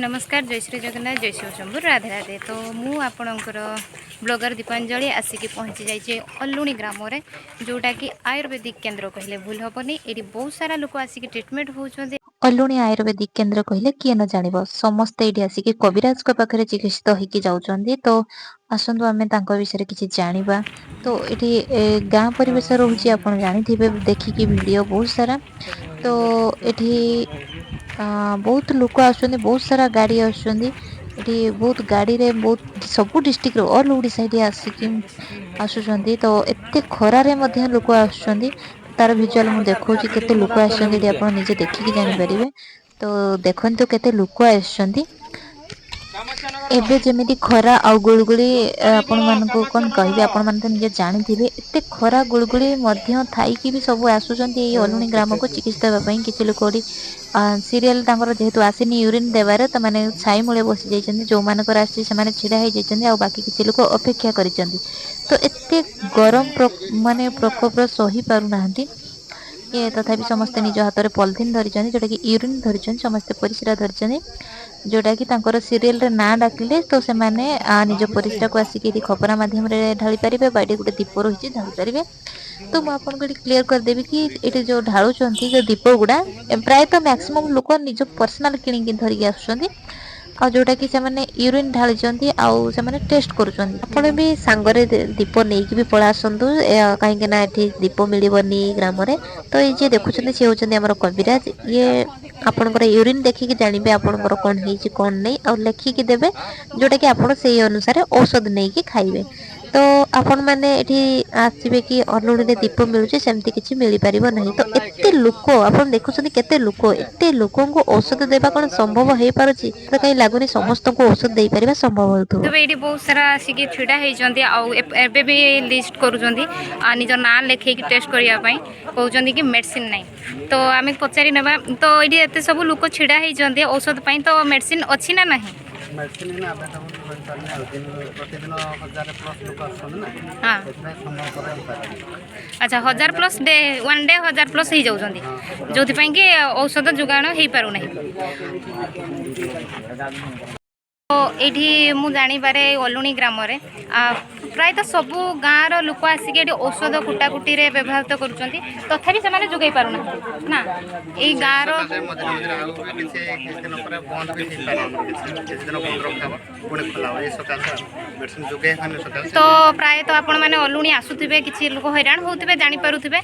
नमस्कार जय श्री जगन्नाथ जय शिव शंभु राधे राधे। तो मु आपणकर ब्लॉगर दीपांजलि आसिक पहुँची जाइए अलुणी ग्राम में जोटा कि आयुर्वेदिक केन्द्र कहले भूल हेनी। ये बहुत सारा लोक आसिक ट्रिटमेंट होती। अलुणी आयुर्वेदिक केन्द्र कहले किए न जानिबो, समस्ते एठी आसिक कविराज को पाखरे चिकित्सित होइकी जाउचंदी। तो आसंतु आमे तांको विषय किछि जानिबा। तो एठी गाँ परिवेश रहउची, आपण जानिथिबे देखिकी वीडियो बहुत सारा। तो एठी बहुत लोक आसुचंदी, बहुत सारा गाड़ी आसुचंदी। एठी बहुत गाड़ी रे बहुत सब डिस्ट्रिक्ट रो ऑल ओडिसा एठी आसिकी आसुचंदी। तो एते खरा रे मध्य लोक आसुचंदी। तार भिजुअल मु देखौची केते लोक आसुचंदी, एठी आपण निजे देखिकी जानि परिबे। तो देखंतु केते लोक आसुचंदी। एबे जेमिति खरा आ गुळगुळी आपण मानको कोन कहबे, आपण मान तो निजे जानिथिबे एते खरा गुळगुळी मध्य थाईकी भी सब आसुचंदी एई अलुणी ग्राम को चिकित्सा हेबा पई। किछि लोक ओडी सीरियल तांकर जेहेतु आसिनी यूरिन देबारे त माने छाई मूले बसि जाइछन्ती, जो मानकर आसी से माने छिडा हे जाइछन्ती आ बाकी किछि लोक अपेक्षा करिछन्ती। तो एते गरम माने प्रकोप सही पारु नाहंती। ये तथापि समस्ते निज हाथ में पॉलिथिन धरिछन्ती, जोटा कि यूरिन धरिछन्ती, समस्ते परिस्रा धरिछन्ती। जोटा कि तांकर सीरियल रे ना डाकिले तो से माने निज परिस्रा को आसिक खपरा माध्यम रे ढाली पारिबे, बाडी गुटे दीप रहिछि ढाली पारिबे। तो मु आपन को क्लियर कर देबी कि एटे जो ढाळुचंती जो दीप गुडा प्राय तो मैक्सिमम लोक निज पर्सनल किनिक धरिक आसुचंती। आ जोटा कि से माने यूरिन ढाळिचंती आउ से माने टेस्ट करूचंती। आपण भी सांगरे दीप नेकी भी पळा आसंतु, काहे ना एठी दीप मिलिबनी ग्राम रे। तो ये जे देखुचंती से होचंती हमर कविराज। ये आपनकर यूरिन देखिकी जानिबे आपनकर कोन हेछि कोन नै, आ लेखिकी देबे, जोटा कि आपण सेही अनुसार औषध नेकी खाइबे। तो आपण माने एठी आसीबे कि अलुणी रे दीप मिलुचे सेमति किछि मिलि परिबो नहीं। तो एते लोक आपण देखुचंती, केते लोक, एते लोकन को औषध देबा कोन संभव हे पारुची? तो कहीं लागुनी समस्त को औषध दे परिबा संभव होतु। ये बहुत सारा आसिक छिड़ा होती आबे भी लिस्ट करुँच निज ना लिखे टेस्ट करने कहते कि मेडिसिन ना। तो आम पचारि ना तो ये एत सब लोक छिड़ा होती औषध पाई। तो मेडिसिन अच्छी ना ना मेडिसिन प्रतिदिन 1000 प्लस लोक आसुछन हाँ अच्छा 1000 plus day one day 1000 plus हो जाती, जो कि औषध जोगाण हो पारना। तो ये मुझे जापारे अलुणी ग्राम प्राय तो सबू गाँव लोक आसिक औषध कुटाकुटी व्यवहार तो करुँच, तथापि से जोगाई पारना ना ये गाँव तो प्राय तो आपण मैंने अलुणी आसुवे किसी लोक हैरान होते जानीपे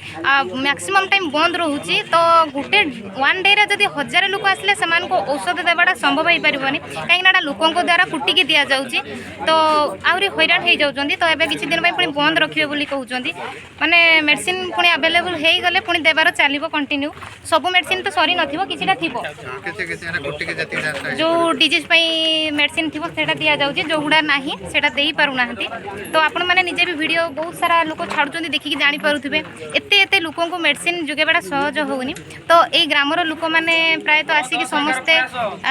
मैक्सिमम टाइम बंद रोचे। तो गोटे वन डे रे जदि 1000 लोक आसले से औषध देवाटा संभव हो पारनी, कहीं लोकों द्वारा कुटिकी दि जाऊँगी। तो आहरी हैरान हो जाती। तो ये किसी दिन पुणी बंद रखिए बोली कहते माने मेडिसिन पुणी आवेलेबल हो गले पुणी देवार चलो कंटिन्यू। सब मेडिसिन तो सरी नथिबो, किछिटा थिबो जो डिजीज मेडिसिन थी सेटा दि जाऊँगी, जो गुड़ा ना सेटा दे पारना। तो आपण मैंने निजे भी वीडियो बहुत सारा लोक छाड़ुचंदी देखिकी जानी पारुथिबे एते एते लोकों को मेडिसिन जोगेबाटा सहज होउनी। तो ये ग्रामर लोक मैंने प्राय तो आसिक समस्ते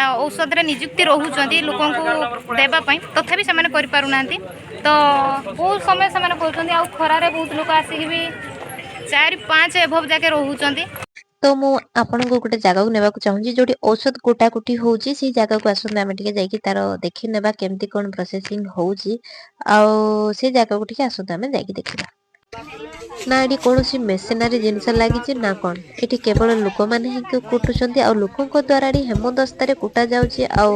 औषध रे नियुक्ति रोचंती लोकों को देवाई, तथापि से कर पारना। तो बहुत समय से कर खरारे बहुत लोक आसिक भी 4-5 एभव जाके रोचंती। तो मु आपन को गोटे जगह को नेबा को चाहूँगी, जोटी औषध कोटाकुटी होउची से जगह को आसुन आमे टिके जाईकी तार देखि नेबा केमती कोन प्रोसेसिंग होउची, आ से जगह को टिके आसुन आमे जाईकी देखिबा। ना एटी कोनोसी मेसिनरी जिनस लागिची ना कोन, एटी केवल लोक माने ही कुटुचंती आ लोकों को द्वारा डी हेमदस्ता रे कुटा जाउची। आ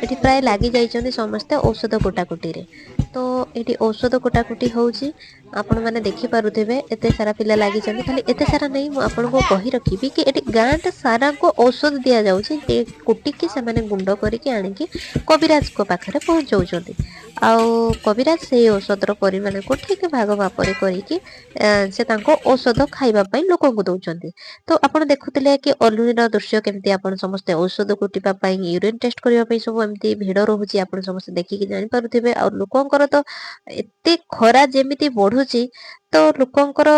एटी प्राय लागि जाइचंती समस्त औषध कोटाकुटी रे। तो एटी औषध कोटाकुटी होउची, आपण माने देखि पारुथिबे एते सारा पिला लागि चंती। खाली एते सारा नहीं, मु आपण को कहि रखिबी कि एटी गांटा सारा को औषध दिया जाउची, जे कुटी की से माने गुंड करी कि आनी कि कविराज को पाखरे पहुंचाउचंती। आ कविराज से औषध रो परिमाण को ठीक भाग मापरे करी कि से तांको औषध खाइबा पई लोक को दउचंती। तो आपण देखुतिले कि अलुणी रो दृश्य केमती आपण समस्त औषध कुटिबा पई यूरिन टेस्ट करिबा पई सब एमती भिड़ रहउची, आपण समस्त देखिकी जानि पारुथिबे। आ लोकंकर तो एते खरा जेमिति बढ़ुची, तो लोकंकर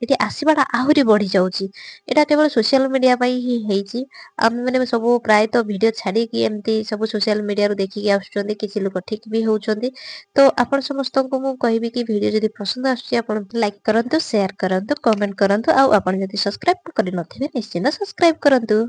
एटी आसीबाटा आहुरी बढ़ी जाउची। एटा केवल सोशल मीडिया पई ही हेची। आमे माने सब प्राय तो वीडियो छाड़ी कि एमती सब सोशल मीडिया रो देखिकी आसुचंती, किछि लोक ठीक भी होउचंती। तो आपण समस्त को मु कहबी कि वीडियो जदि पसंद आसुची आपण लाइक करंतु, शेयर करंतु, कमेंट करंतु। आ आपण जदि सब्सक्राइब करि नथिबे निश्चित सब्सक्राइब करंतु।